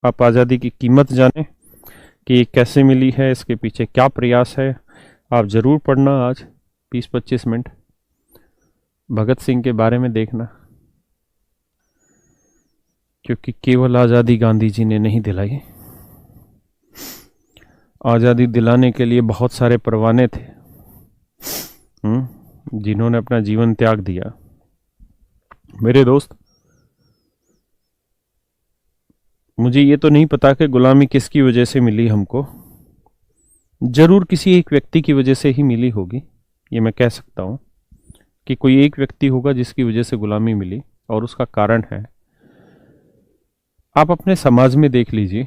आप आज़ादी की कीमत जानें कि ये कैसे मिली है, इसके पीछे क्या प्रयास है। आप ज़रूर पढ़ना आज 20-25 मिनट भगत सिंह के बारे में देखना, क्योंकि केवल आज़ादी गांधी जी ने नहीं दिलाई, आज़ादी दिलाने के लिए बहुत सारे परवाने थे जिन्होंने अपना जीवन त्याग दिया। मेरे दोस्त, मुझे ये तो नहीं पता कि गुलामी किसकी वजह से मिली हमको, जरूर किसी एक व्यक्ति की वजह से ही मिली होगी। ये मैं कह सकता हूं कि कोई एक व्यक्ति होगा जिसकी वजह से गुलामी मिली, और उसका कारण है, आप अपने समाज में देख लीजिए,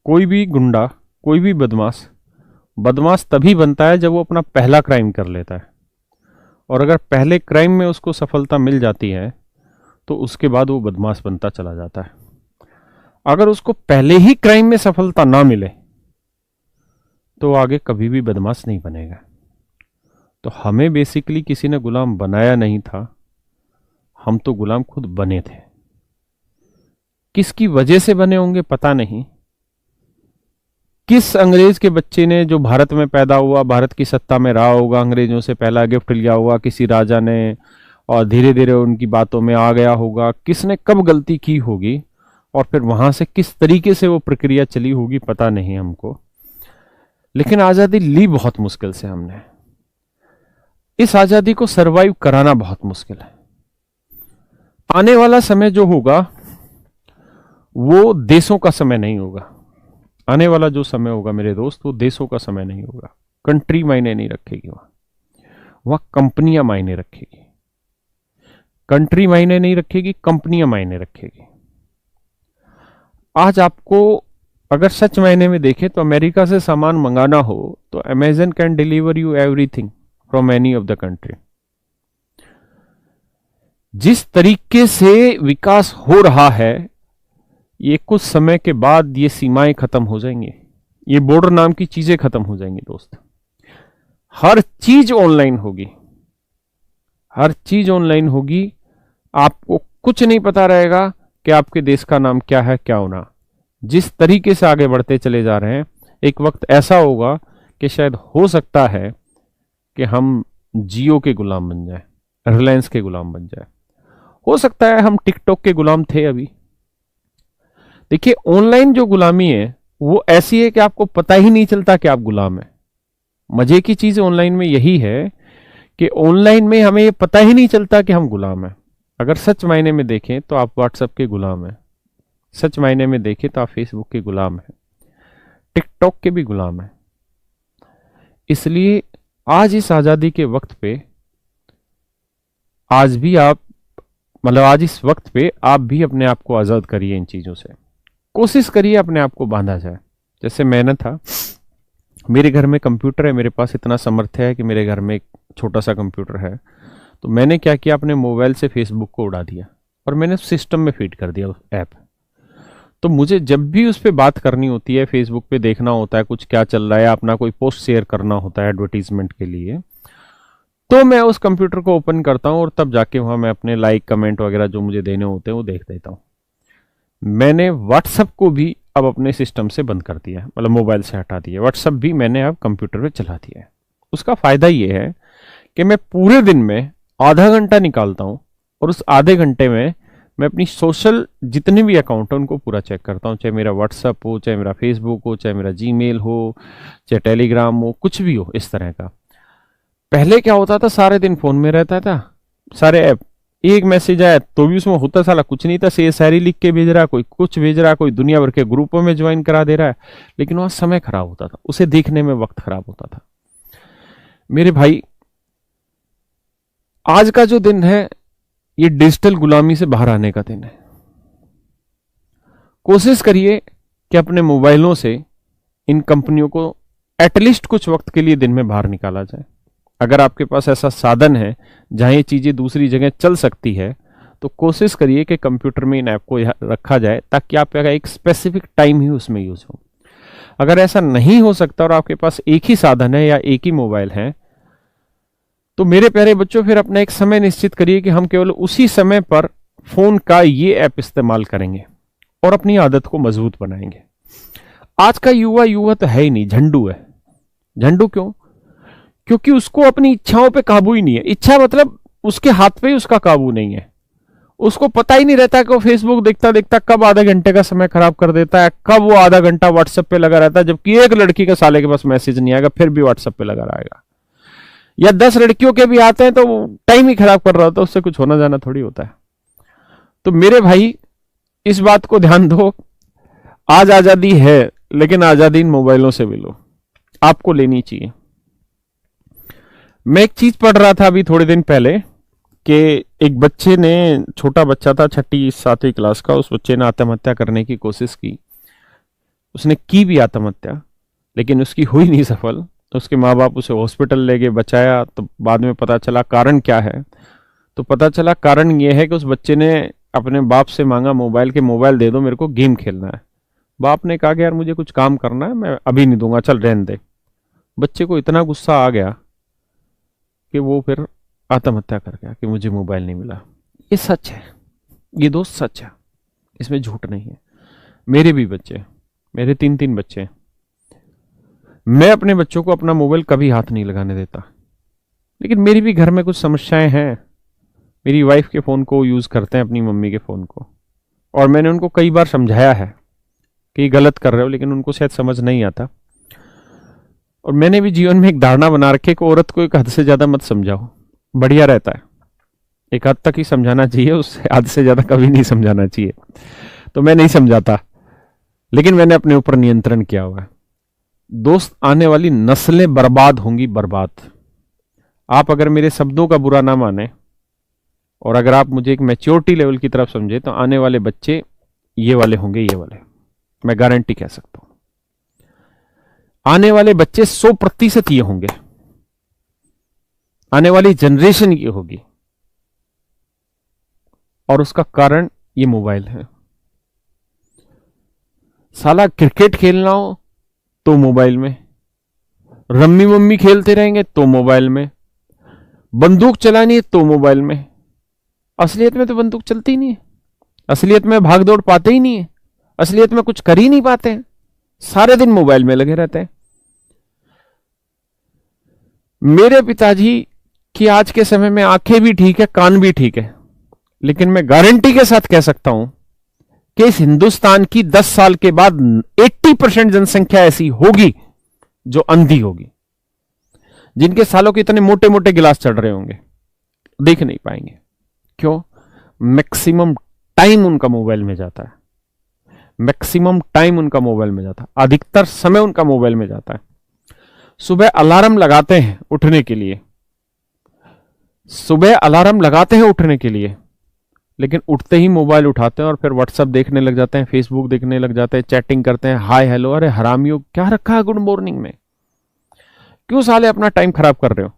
कोई भी गुंडा, कोई भी बदमाश तभी बनता है जब वो अपना पहला क्राइम कर लेता है, और अगर पहले क्राइम में उसको सफलता मिल जाती है तो उसके बाद वो बदमाश बनता चला जाता है। अगर उसको पहले ही क्राइम में सफलता ना मिले तो आगे कभी भी बदमाश नहीं बनेगा। तो हमें बेसिकली किसी ने गुलाम बनाया नहीं था, हम तो गुलाम खुद बने थे। किसकी वजह से बने होंगे पता नहीं, किस अंग्रेज के बच्चे ने जो भारत में पैदा हुआ, भारत की सत्ता में रहा होगा, अंग्रेजों से पहला गिफ्ट लिया होगा किसी राजा ने, और धीरे धीरे उनकी बातों में आ गया होगा, किसने कब गलती की होगी और फिर वहां से किस तरीके से वो प्रक्रिया चली होगी पता नहीं हमको। लेकिन आजादी ली बहुत मुश्किल से हमने। इस आजादी को सरवाइव कराना बहुत मुश्किल है। आने वाला समय जो होगा वो देशों का समय नहीं होगा। आने वाला जो समय होगा मेरे दोस्त, वो देशों का समय नहीं होगा। कंट्री मायने नहीं रखेगी, वहां कंपनियां मायने रखेगी। कंट्री मायने नहीं रखेगी, कंपनियां मायने रखेगी। आज आपको अगर सच मायने में देखें तो अमेरिका से सामान मंगाना हो तो Amazon can deliver you everything from any of the country. जिस तरीके से विकास हो रहा है, ये कुछ समय के बाद ये सीमाएं खत्म हो जाएंगी, ये बॉर्डर नाम की चीजें खत्म हो जाएंगी दोस्त। हर चीज ऑनलाइन होगी, हर चीज ऑनलाइन होगी। आपको कुछ नहीं पता रहेगा कि आपके देश का नाम क्या है, क्या होना। जिस तरीके से आगे बढ़ते चले जा रहे हैं, एक वक्त ऐसा होगा कि शायद हो सकता है कि हम जियो के गुलाम बन जाए, रिलायंस के गुलाम बन जाए। हो सकता है हम टिकटॉक के गुलाम थे अभी। देखिए, ऑनलाइन जो गुलामी है वो ऐसी है कि आपको पता ही नहीं चलता कि आप गुलाम हैं। मजे की चीज ऑनलाइन में यही है कि ऑनलाइन में हमें ये पता ही नहीं चलता कि हम गुलाम हैं। अगर सच मायने में देखें तो आप व्हाट्सएप के गुलाम हैं, सच मायने में देखें तो आप फेसबुक के गुलाम हैं, टिकटॉक के भी गुलाम हैं। इसलिए आज इस आजादी के वक्त पे, आज भी आप, मतलब आज इस वक्त पे आप भी अपने आप को आजाद करिए। इन चीजों से कोशिश करिए अपने आप को बांधा जाए। जैसे मैंने था, मेरे घर में कंप्यूटर है, मेरे पास इतना सामर्थ्य है कि मेरे घर में एक छोटा सा कंप्यूटर है, तो मैंने क्या किया, अपने मोबाइल से फेसबुक को उड़ा दिया और मैंने सिस्टम में फीड कर दिया ऐप। तो मुझे जब भी उस पर बात करनी होती है, फेसबुक पे देखना होता है कुछ क्या चल रहा है, अपना कोई पोस्ट शेयर करना होता है एडवर्टीजमेंट के लिए, तो मैं उस कंप्यूटर को ओपन करता हूं और तब जाके वहां मैं अपने लाइक कमेंट वगैरह जो मुझे देने होते हैं वो देख देता हूं। मैंने व्हाट्सएप को भी अब अपने सिस्टम से बंद कर दिया है, मतलब मोबाइल से हटा दिया। व्हाट्सएप भी मैंने अब कंप्यूटर पे चला दिया है। उसका फायदा ये है कि मैं पूरे दिन में आधा घंटा निकालता हूं और उस आधे घंटे में मैं अपनी सोशल जितने भी अकाउंट है उनको पूरा चेक करता हूं, चाहे मेरा व्हाट्सएप हो, चाहे मेरा फेसबुक हो, चाहे मेरा जीमेल हो, चाहे टेलीग्राम हो, कुछ भी हो इस तरह का। पहले क्या होता था, सारे दिन फोन में रहता था, सारे ऐप, एक मैसेज आया तो भी उसमें होता साला कुछ नहीं था, से शायरी लिख के भेज रहा है, कोई कुछ भेज रहा है, कोई दुनिया भर के ग्रुपों में ज्वाइन करा दे रहा है, लेकिन वहां समय खराब होता था, उसे देखने में वक्त खराब होता था। मेरे भाई, आज का जो दिन है ये डिजिटल गुलामी से बाहर आने का दिन है। कोशिश करिए कि अपने मोबाइलों से इन कंपनियों को एटलीस्ट कुछ वक्त के लिए दिन में बाहर निकाला जाए। अगर आपके पास ऐसा साधन है जहां ये चीजें दूसरी जगह चल सकती है, तो कोशिश करिए कि कंप्यूटर में इन ऐप को रखा जाए ताकि आपका एक स्पेसिफिक टाइम ही उसमें यूज हो। अगर ऐसा नहीं हो सकता और आपके पास एक ही साधन है या एक ही मोबाइल है, तो मेरे प्यारे बच्चों, फिर अपना एक समय निश्चित करिए कि हम केवल उसी समय पर फोन का ये ऐप इस्तेमाल करेंगे और अपनी आदत को मजबूत बनाएंगे। आज का युवा तो है ही नहीं, झंडू है। झंडू क्यों? क्योंकि उसको अपनी इच्छाओं पे काबू ही नहीं है। इच्छा मतलब उसके हाथ पे ही उसका काबू नहीं है। उसको पता ही नहीं रहता कि वो फेसबुक देखता देखता कब आधे घंटे का समय खराब कर देता है, कब वो आधा घंटा व्हाट्सएप पे लगा रहता है, जबकि एक लड़की का साले के पास मैसेज नहीं आएगा फिर भी व्हाट्सएप पे लगा रहेगा। या 10 लड़कियों के भी आते हैं तो टाइम ही खराब कर रहा होता है, उससे कुछ होना जाना थोड़ी होता है। तो मेरे भाई इस बात को ध्यान दो, आज आजादी है लेकिन आजादी इन मोबाइलों से भी लो, आपको लेनी चाहिए। मैं एक चीज पढ़ रहा था अभी थोड़े दिन पहले कि एक बच्चे ने, छोटा बच्चा था 6ठी 7वीं क्लास का, उस बच्चे ने आत्महत्या करने की कोशिश की। उसने की भी आत्महत्या, लेकिन उसकी हुई नहीं सफल। उसके माँ बाप उसे हॉस्पिटल ले गए, बचाया, तो बाद में पता चला कारण क्या है। तो पता चला कारण यह है कि उस बच्चे ने अपने बाप से मांगा मोबाइल के, मोबाइल दे दो मेरे को गेम खेलना है। बाप ने कहा कि यार मुझे कुछ काम करना है, मैं अभी नहीं दूंगा, चल रहने दे। बच्चे को इतना गुस्सा आ गया कि वो फिर आत्महत्या कर गया कि मुझे मोबाइल नहीं मिला। ये सच है, ये दोस्त सच है, इसमें झूठ नहीं है। मेरे भी बच्चे, मेरे 3 बच्चे हैं। मैं अपने बच्चों को अपना मोबाइल कभी हाथ नहीं लगाने देता, लेकिन मेरी भी घर में कुछ समस्याएं हैं। मेरी वाइफ के फ़ोन को यूज़ करते हैं, अपनी मम्मी के फ़ोन को, और मैंने उनको कई बार समझाया है कि ये गलत कर रहे हो, लेकिन उनको शायद समझ नहीं आता। और मैंने भी जीवन में एक धारणा बना रखी है कि औरत को एक हद से ज़्यादा मत समझाओ, बढ़िया रहता है। एक हद तक ही समझाना चाहिए, उससे हद से ज़्यादा कभी नहीं समझाना चाहिए। तो मैं नहीं समझाता, लेकिन मैंने अपने ऊपर नियंत्रण किया हुआ है। दोस्त, आने वाली नस्लें बर्बाद होंगी, बर्बाद। आप अगर मेरे शब्दों का बुरा ना माने और अगर आप मुझे एक मैच्योरिटी लेवल की तरफ समझे, तो आने वाले बच्चे ये वाले होंगे, ये वाले, मैं गारंटी कह सकता हूं। आने वाले बच्चे 100% ये होंगे, आने वाली जनरेशन ये होगी, और उसका कारण ये मोबाइल है। साला क्रिकेट खेलना हो तो मोबाइल में, रम्मी मम्मी खेलते रहेंगे तो मोबाइल में, बंदूक चलानी है तो मोबाइल में। असलियत में तो बंदूक चलती ही नहीं है, असलियत में भाग दौड़ पाते ही नहीं है, असलियत में कुछ कर ही नहीं पाते हैं, सारे दिन मोबाइल में लगे रहते हैं। मेरे पिताजी की आज के समय में आंखें भी ठीक है, कान भी ठीक है, लेकिन मैं गारंटी के साथ कह सकता हूं कि इस हिंदुस्तान की 10 साल के बाद 80% जनसंख्या ऐसी होगी जो अंधी होगी, जिनके सालों के इतने मोटे मोटे गिलास चढ़ रहे होंगे, देख नहीं पाएंगे। क्यों? मैक्सिमम टाइम उनका मोबाइल में जाता है, मैक्सिमम टाइम उनका मोबाइल में जाता है, अधिकतर समय उनका मोबाइल में जाता है। सुबह अलार्म लगाते हैं उठने के लिए, सुबह अलार्म लगाते हैं उठने के लिए, लेकिन उठते ही मोबाइल उठाते हैं और फिर व्हाट्सएप देखने लग जाते हैं, फेसबुक देखने लग जाते हैं, चैटिंग करते हैं, हाय हेलो। अरे हरामियों, क्या रखा है गुड मॉर्निंग में? क्यों साले अपना टाइम खराब कर रहे हो?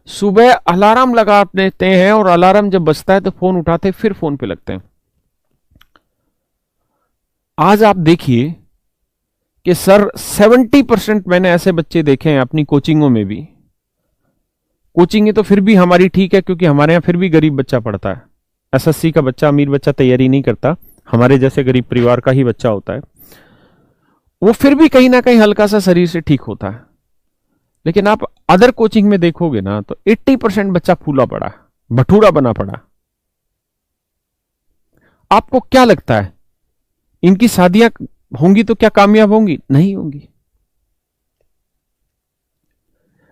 सुबह अलार्म लगा देते हैं और अलार्म जब बजता है तो फोन उठाते फिर फोन पे लगते हैं। आज आप देखिए कि सर 70% मैंने ऐसे बच्चे देखे हैं अपनी कोचिंगों में भी। कोचिंग तो फिर भी हमारी ठीक है, क्योंकि हमारे यहां फिर भी गरीब बच्चा पढ़ता है। एसएससी का बच्चा, अमीर बच्चा तैयारी नहीं करता, हमारे जैसे गरीब परिवार का ही बच्चा होता है। वो फिर भी कहीं ना कहीं हल्का सा शरीर से ठीक होता है। लेकिन आप अदर कोचिंग में देखोगे ना तो 80% बच्चा फूला पड़ा, भटूरा बना पड़ा। आपको क्या लगता है इनकी शादियां होंगी तो क्या कामयाब होंगी? नहीं होंगी।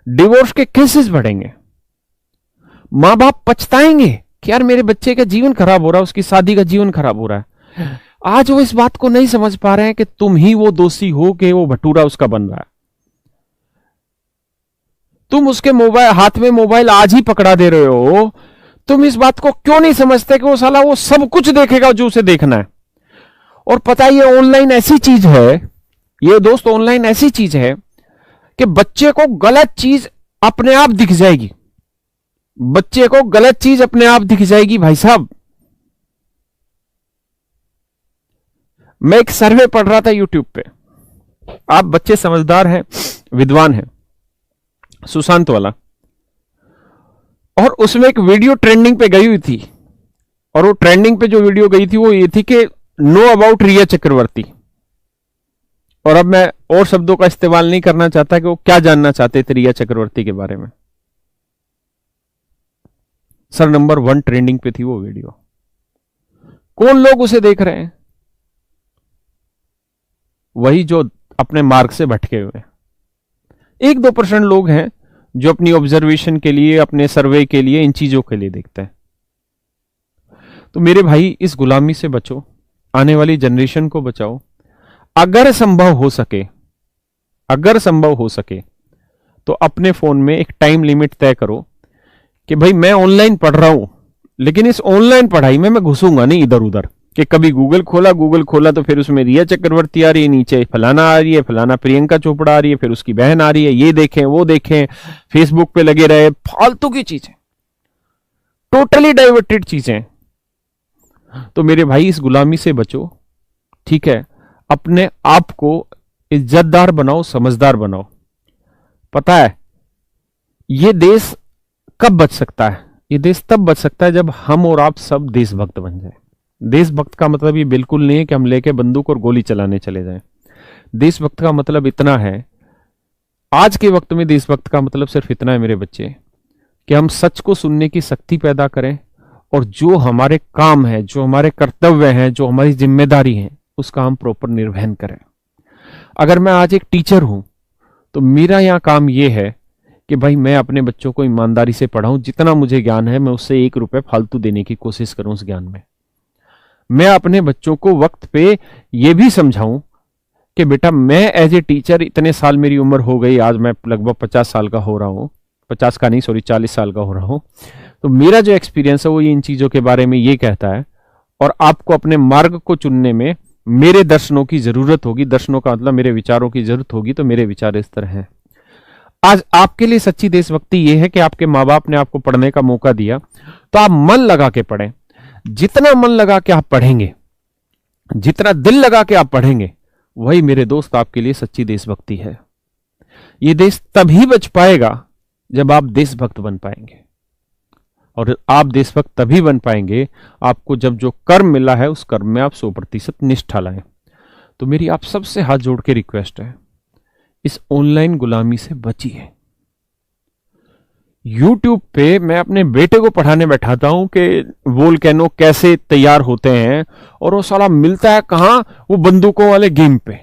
डिवोर्स के केसेस बढ़ेंगे, मां बाप पछताएंगे कि यार मेरे बच्चे का जीवन खराब हो रहा है, उसकी शादी का जीवन खराब हो रहा है। आज वो इस बात को नहीं समझ पा रहे हैं कि तुम ही वो दोषी हो कि वो भटूरा उसका बन रहा है। तुम उसके मोबाइल, हाथ में मोबाइल आज ही पकड़ा दे रहे हो। तुम इस बात को क्यों नहीं समझते कि वो साला वो सब कुछ देखेगा जो उसे देखना है। और पता है ये ऑनलाइन ऐसी चीज है, ये दोस्त ऑनलाइन ऐसी चीज है कि बच्चे को गलत चीज अपने आप दिख जाएगी, बच्चे को गलत चीज अपने आप दिख जाएगी। भाई साहब, मैं एक सर्वे पढ़ रहा था यूट्यूब पे, आप बच्चे समझदार हैं, विद्वान हैं, सुशांत वाला, और उसमें एक वीडियो ट्रेंडिंग पे गई हुई थी और वो ट्रेंडिंग पे जो वीडियो गई थी वो ये थी कि नो अबाउट रिया चक्रवर्ती। और अब मैं और शब्दों का इस्तेमाल नहीं करना चाहता कि वो क्या जानना चाहते थे रिया चक्रवर्ती के बारे में। सर नंबर 1 ट्रेंडिंग पे थी वो वीडियो। कौन लोग उसे देख रहे हैं? वही जो अपने मार्ग से भटके हुए हैं। 1-2% लोग हैं जो अपनी ऑब्जर्वेशन के लिए, अपने सर्वे के लिए, इन चीजों के लिए देखते हैं। तो मेरे भाई, इस गुलामी से बचो, आने वाली जनरेशन को बचाओ। अगर संभव हो सके, अगर संभव हो सके तो अपने फोन में एक टाइम लिमिट तय करो कि भाई मैं ऑनलाइन पढ़ रहा हूं, लेकिन इस ऑनलाइन पढ़ाई में मैं घुसूंगा नहीं इधर उधर, कि कभी गूगल खोला तो फिर उसमें रिया चक्रवर्ती आ रही है, नीचे फलाना आ रही है, फलाना प्रियंका चोपड़ा आ रही है, फिर उसकी बहन आ रही है, ये देखें वो देखें, फेसबुक पे लगे रहे, फालतू की चीजें, टोटली डाइवर्टेड चीजें। तो मेरे भाई, इस गुलामी से बचो, ठीक है? अपने आप को इज्जतदार बनाओ, समझदार बनाओ। पता है ये देश कब बच सकता है? ये देश तब बच सकता है जब हम और आप सब देशभक्त बन जाए। देशभक्त का मतलब ये बिल्कुल नहीं है कि हम लेके बंदूक और गोली चलाने चले जाएं। देशभक्त का मतलब इतना है, आज के वक्त में देशभक्त का मतलब सिर्फ इतना है मेरे बच्चे, कि हम सच को सुनने की शक्ति पैदा करें, और जो हमारे काम है, जो हमारे कर्तव्य हैं, जो हमारी जिम्मेदारी है, उसका हम प्रॉपर निर्वहन करें। अगर मैं आज एक टीचर हूं तो मेरा यहां काम यह है कि भाई मैं अपने बच्चों को ईमानदारी से पढ़ाऊं, जितना मुझे ज्ञान है मैं उससे 1 रुपए फालतू देने की कोशिश करूं उस ज्ञान में। मैं अपने बच्चों को वक्त पे यह भी समझाऊं कि बेटा मैं एज ए टीचर, इतने साल मेरी उम्र हो गई, आज मैं लगभग 50 साल का हो रहा हूं, 50 का नहीं सॉरी 40 साल का हो रहा हूं, तो मेरा जो एक्सपीरियंस है वो इन चीजों के बारे में ये कहता है। और आपको अपने मार्ग को चुनने में मेरे दर्शनों की जरूरत होगी। दर्शनों का मतलब मेरे विचारों की जरूरत होगी। तो मेरे विचार इस तरह हैं। आज आपके लिए सच्ची देशभक्ति यह है कि आपके माँ बाप ने आपको पढ़ने का मौका दिया, तो आप मन लगा के पढ़ें। जितना मन लगा के आप पढ़ेंगे, जितना दिल लगा के आप पढ़ेंगे, वही मेरे दोस्त आपके लिए सच्ची देशभक्ति है। यह देश तभी बच पाएगा जब आप देशभक्त बन पाएंगे। और आप देशभक्त तभी बन पाएंगे आपको जब जो कर्म मिला है उस कर्म में आप 100% निष्ठा लाएं। तो मेरी आप सबसे हाथ जोड़ के रिक्वेस्ट है, इस ऑनलाइन गुलामी से बचिए। YouTube पे मैं अपने बेटे को पढ़ाने बैठाता हूं कि वोल्केनो कैसे तैयार होते हैं, और वो साला मिलता है कहां? वो बंदूकों वाले गेम पे।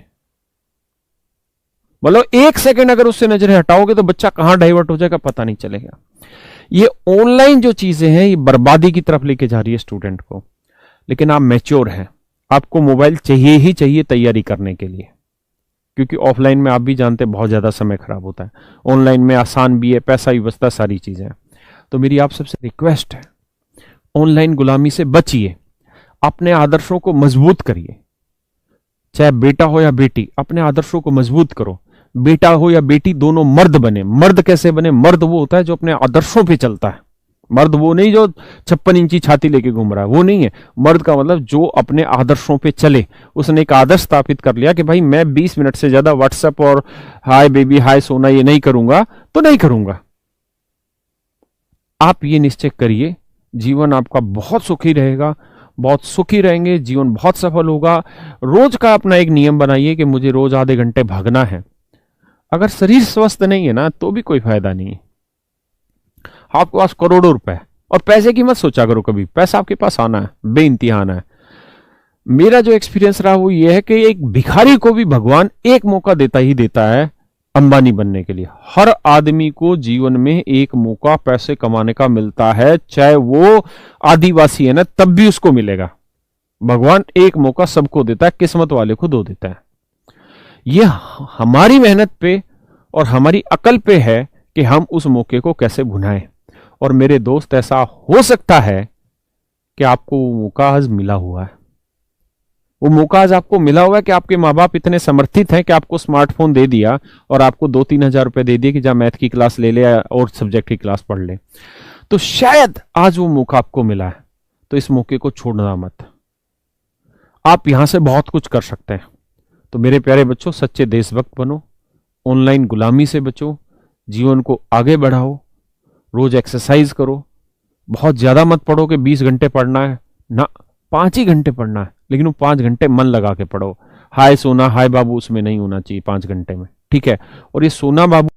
मतलब 1 सेकंड अगर उससे नजर हटाओगे तो बच्चा कहां डाइवर्ट हो जाएगा पता नहीं चलेगा। ये ऑनलाइन जो चीजें हैं ये बर्बादी की तरफ लेके जा रही है स्टूडेंट को। लेकिन आप मैच्योर हैं, आपको मोबाइल चाहिए ही चाहिए तैयारी करने के लिए, क्योंकि ऑफलाइन में आप भी जानते हैं बहुत ज्यादा समय खराब होता है। ऑनलाइन में आसान भी है, पैसा भी बचता, सारी चीजें हैं। तो मेरी आप सबसे रिक्वेस्ट है, ऑनलाइन गुलामी से बचिए, अपने आदर्शों को मजबूत करिए। चाहे बेटा हो या बेटी, अपने आदर्शों को मजबूत करो। बेटा हो या बेटी, दोनों मर्द बने। मर्द कैसे बने? मर्द वो होता है जो अपने आदर्शों पे चलता है। मर्द वो नहीं जो 56 इंची छाती लेके घूम रहा है, वो नहीं है। मर्द का मतलब जो अपने आदर्शों पे चले। उसने एक आदर्श स्थापित कर लिया कि भाई मैं 20 मिनट से ज्यादा व्हाट्सएप और हाय बेबी, हाय सोना ये नहीं करूंगा, तो नहीं करूंगा। आप ये निश्चय करिए, जीवन आपका बहुत सुखी रहेगा, बहुत सुखी रहेंगे, जीवन बहुत सफल होगा। रोज का अपना एक नियम बनाइए कि मुझे रोज आधे घंटे भागना है। अगर शरीर स्वस्थ नहीं है ना तो भी कोई फायदा नहीं है। आपके पास करोड़ों रुपए, और पैसे की मत सोचा करो कभी, पैसा आपके पास आना है, बेइंतहा आना है। मेरा जो एक्सपीरियंस रहा वो ये है कि एक भिखारी को भी भगवान एक मौका देता ही देता है अंबानी बनने के लिए। हर आदमी को जीवन में एक मौका पैसे कमाने का मिलता है, चाहे वो आदिवासी है ना तब भी उसको मिलेगा। भगवान एक मौका सबको देता है, किस्मत वाले को दो देता है। ये हमारी मेहनत पे और हमारी अकल पे है कि हम उस मौके को कैसे भुनाएं। और मेरे दोस्त, ऐसा हो सकता है कि आपको वो मौका आज मिला हुआ है। वो मौका आज आपको मिला हुआ है कि आपके माँ बाप इतने समर्थित हैं कि आपको स्मार्टफोन दे दिया और आपको 2-3 हजार रुपए दे दिए कि जा मैथ की क्लास ले ले और सब्जेक्ट की क्लास पढ़ ले। तो शायद आज वो मौका आपको मिला है, तो इस मौके को छोड़ना मत। आप यहां से बहुत कुछ कर सकते हैं। तो मेरे प्यारे बच्चों, सच्चे देशभक्त बनो, ऑनलाइन गुलामी से बचो, जीवन को आगे बढ़ाओ, रोज एक्सरसाइज करो। बहुत ज्यादा मत पढ़ो कि 20 घंटे पढ़ना है, ना, 5 ही घंटे पढ़ना है, लेकिन वो 5 घंटे मन लगा के पढ़ो। हाय सोना हाय बाबू उसमें नहीं होना चाहिए 5 घंटे में, ठीक है। और ये सोना बाबू